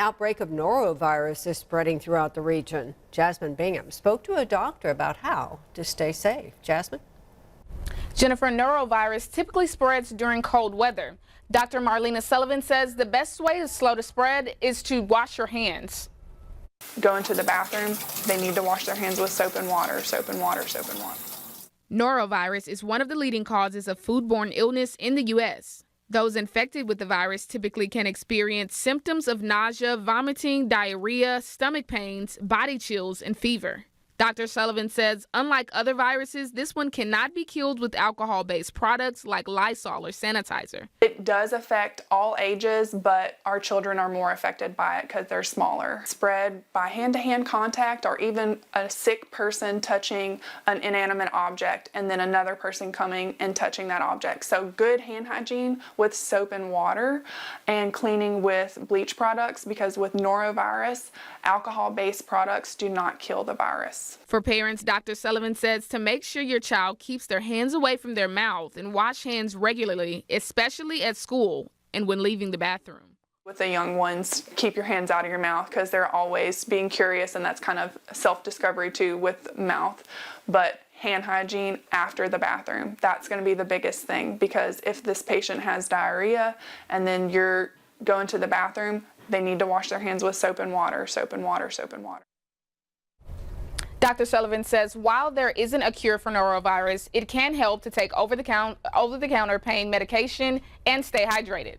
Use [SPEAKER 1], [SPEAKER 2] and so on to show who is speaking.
[SPEAKER 1] Outbreak of norovirus is spreading throughout the region. Jasmine Bingham spoke to a doctor about how to stay safe. Jasmine?
[SPEAKER 2] Jennifer, norovirus typically spreads during cold weather. Dr. Marlena Sullivan says the best way to slow the spread is to wash your hands.
[SPEAKER 3] Go into the bathroom, they need to wash their hands with soap and water, soap and water, soap and water.
[SPEAKER 2] Norovirus is one of the leading causes of foodborne illness in the U.S. Those infected with the virus typically can experience symptoms of nausea, vomiting, diarrhea, stomach pains, body chills, and fever. Dr. Sullivan says, unlike other viruses, this one cannot be killed with alcohol-based products like Lysol or sanitizer.
[SPEAKER 3] It does affect all ages, but our children are more affected by it because they're smaller. Spread by hand-to-hand contact or even a sick person touching an inanimate object and then another person coming and touching that object. So good hand hygiene with soap and water and cleaning with bleach products, because with norovirus, alcohol-based products do not kill the virus.
[SPEAKER 2] For parents, Dr. Sullivan says to make sure your child keeps their hands away from their mouth and wash hands regularly, especially at school and when leaving the bathroom.
[SPEAKER 3] With the young ones, keep your hands out of your mouth because they're always being curious, and that's kind of self-discovery too with mouth. But hand hygiene after the bathroom, that's going to be the biggest thing, because if this patient has diarrhea and then you're going to the bathroom, they need to wash their hands with soap and water, soap and water, soap and water.
[SPEAKER 2] Dr. Sullivan says while there isn't a cure for norovirus, it can help to take over-the-counter pain medication and stay hydrated.